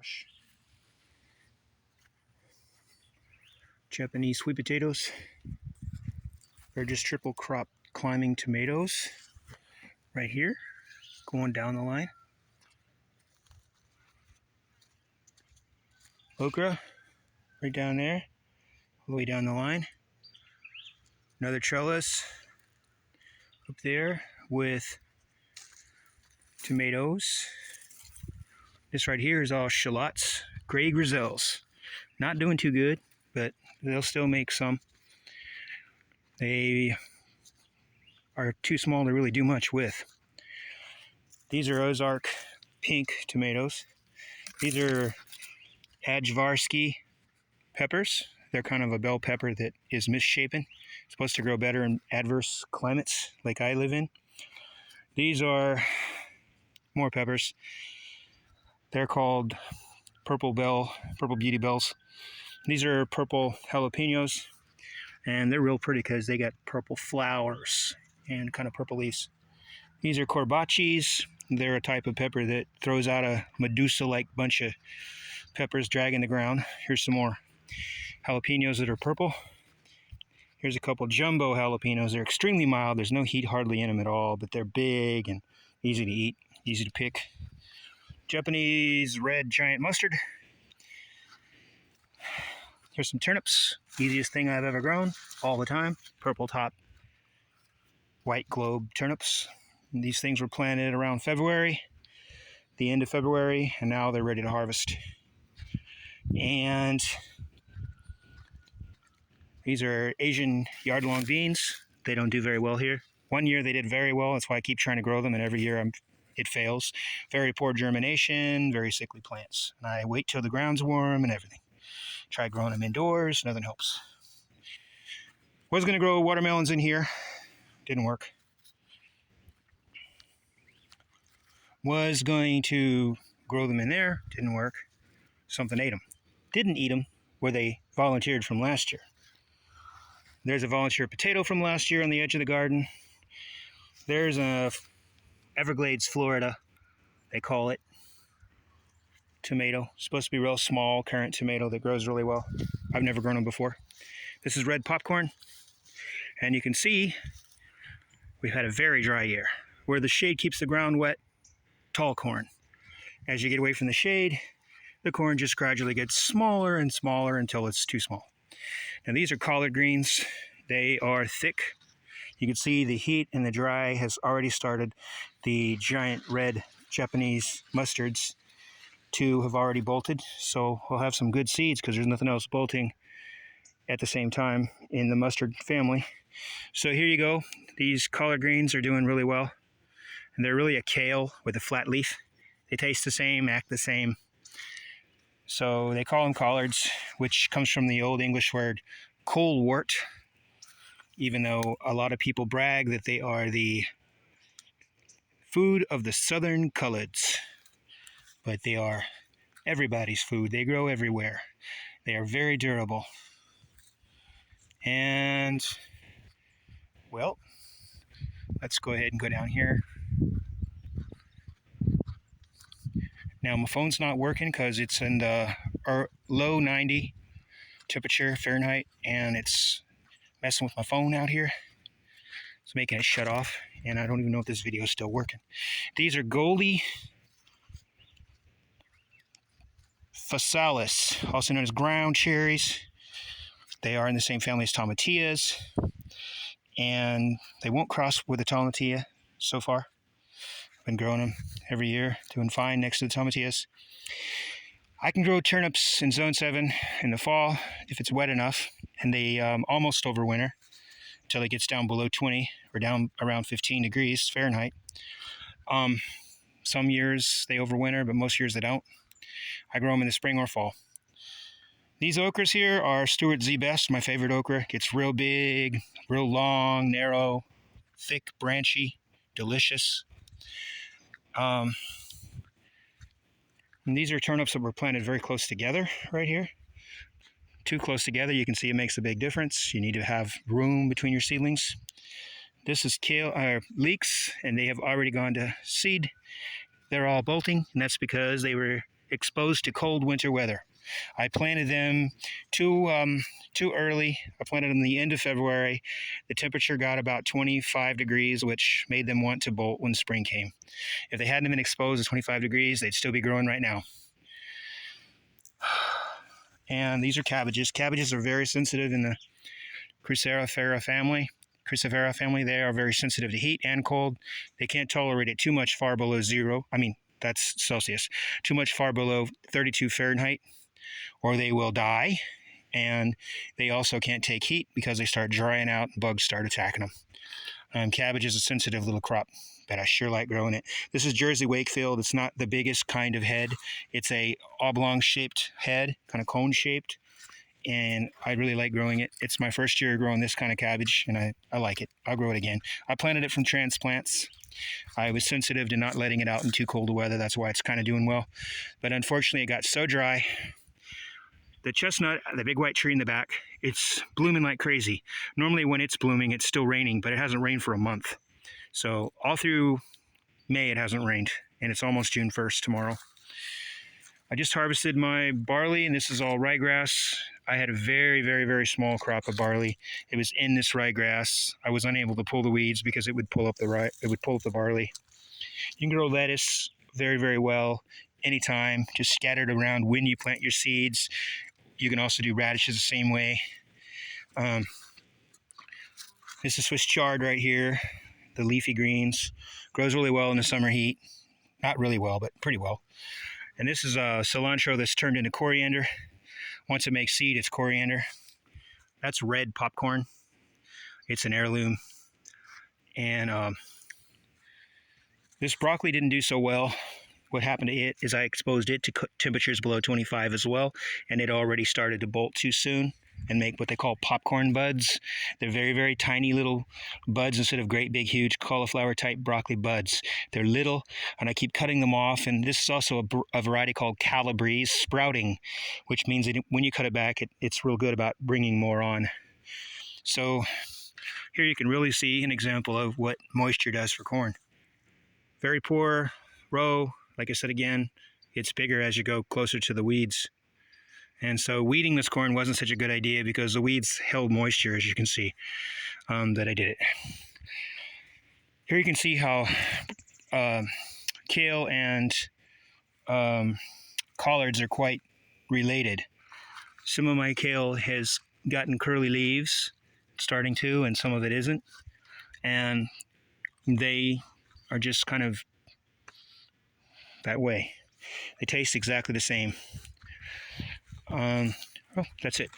gosh. Japanese sweet potatoes. They're just triple crop climbing tomatoes right here, going down the line. Okra right down there, all the way down the line. Another trellis up there with tomatoes. This right here is all shallots, gray Grisels. Not doing too good, but they'll still make some. They are too small to really do much with. These are Ozark pink tomatoes. These are Ajvarsky peppers. They're kind of a bell pepper that is misshapen. It's supposed to grow better in adverse climates like I live in. These are more peppers. They're called purple beauty bells. These are purple jalapenos, and they're real pretty because they got purple flowers and kind of purple leaves. These are corbachis. They're a type of pepper that throws out a Medusa-like bunch of peppers dragging the ground. Here's some more jalapenos that are purple. Here's a couple jumbo jalapenos. They're extremely mild. There's no heat hardly in them at all, but they're big and easy to eat, easy to pick. Japanese red giant mustard. Here's some turnips. Easiest thing I've ever grown, all the time. Purple top, white globe turnips. And these things were planted around February, the end of February, and now they're ready to harvest. And these are Asian yard-long beans. They don't do very well here. One year they did very well. That's why I keep trying to grow them, and every year it fails. Very poor germination, very sickly plants. And I wait till the ground's warm and everything. Try growing them indoors, nothing helps. Was going to grow watermelons in here. Didn't work. Was going to grow them in there. Didn't work. Something ate them. Didn't eat them where they volunteered from last year. There's a volunteer potato from last year on the edge of the garden. There's a Everglades, Florida, they call it, tomato. Supposed to be real small, currant tomato that grows really well. I've never grown them before. This is red popcorn. And you can see we've had a very dry year. Where the shade keeps the ground wet, tall corn. As you get away from the shade, the corn just gradually gets smaller and smaller until it's too small. Now these are collard greens. They are thick. You can see the heat and the dry has already started. The giant red Japanese mustards, 2 have already bolted. So we'll have some good seeds because there's nothing else bolting at the same time in the mustard family. So here you go. These collard greens are doing really well. And they're really a kale with a flat leaf. They taste the same, act the same. So they call them collards, which comes from the Old English word colewort, even though a lot of people brag that they are the food of the southern coloureds. But they are everybody's food. They grow everywhere. They are very durable. And, well, let's go ahead and go down here. Now my phone's not working because it's in the low 90 temperature Fahrenheit, and it's messing with my phone out here. It's making it shut off, and I don't even know if this video is still working. These are Goldie phasalis, also known as ground cherries. They are in the same family as tomatillas, and they won't cross with the tomatilla so far. I've been growing them every year, doing fine next to the tomatillas. I can grow turnips in zone 7 in the fall if it's wet enough, and they almost overwinter until it gets down below 20 or down around 15 degrees Fahrenheit. Some years they overwinter, but most years they don't. I grow them in the spring or fall. These okras here are Stuart Z Best, my favorite okra. Gets real big, real long, narrow, thick, branchy, delicious. And these are turnips that were planted very close together right here. Too close together, you can see it makes a big difference. You need to have room between your seedlings. This is leeks, and they have already gone to seed. They're all bolting, and that's because they were exposed to cold winter weather. I planted them too early. I planted them the end of February. The temperature got about 25 degrees, which made them want to bolt when spring came. If they hadn't been exposed to 25 degrees, they'd still be growing right now. And these are cabbages. Cabbages are very sensitive in the Cruciferifera family. Cruciferifera family, they are very sensitive to heat and cold. They can't tolerate it too much far below zero. I mean, that's Celsius. Too much far below 32 Fahrenheit, or they will die. And they also can't take heat because they start drying out and bugs start attacking them. Cabbage is a sensitive little crop, but I sure like growing it. This is Jersey Wakefield. It's not the biggest kind of head. It's a oblong-shaped head, kind of cone-shaped, and I really like growing it. It's my first year growing this kind of cabbage, and I like it. I'll grow it again. I planted it from transplants. I was sensitive to not letting it out in too cold of weather. That's why it's kind of doing well. But unfortunately, it got so dry. The chestnut, the big white tree in the back, it's blooming like crazy. Normally when it's blooming, it's still raining, but it hasn't rained for a month. So all through May, it hasn't rained, and it's almost June 1st tomorrow. I just harvested my barley, and this is all ryegrass. I had a very, very, very small crop of barley. It was in this ryegrass. I was unable to pull the weeds because it would pull up the barley. You can grow lettuce very, very well anytime, just scattered around when you plant your seeds. You can also do radishes the same way. This is Swiss chard right here, the leafy greens. Grows really well in the summer heat. Not really well, but pretty well. And this is cilantro that's turned into coriander. Once it makes seed, it's coriander. That's red popcorn. It's an heirloom. And this broccoli didn't do so well. What happened to it is I exposed it to temperatures below 25 as well, and it already started to bolt too soon and make what they call popcorn buds. They're very, very tiny little buds instead of great, big, huge cauliflower-type broccoli buds. They're little, and I keep cutting them off, and this is also a variety called Calabrese sprouting, which means that when you cut it back, it's real good about bringing more on. So here you can really see an example of what moisture does for corn. Very poor row. Like I said again, it's bigger as you go closer to the weeds. And so weeding this corn wasn't such a good idea because the weeds held moisture, as you can see, that I did it. Here you can see how kale and collards are quite related. Some of my kale has gotten curly leaves, starting to, and some of it isn't. And they are just kind of that way. They taste exactly the same. Well, that's it.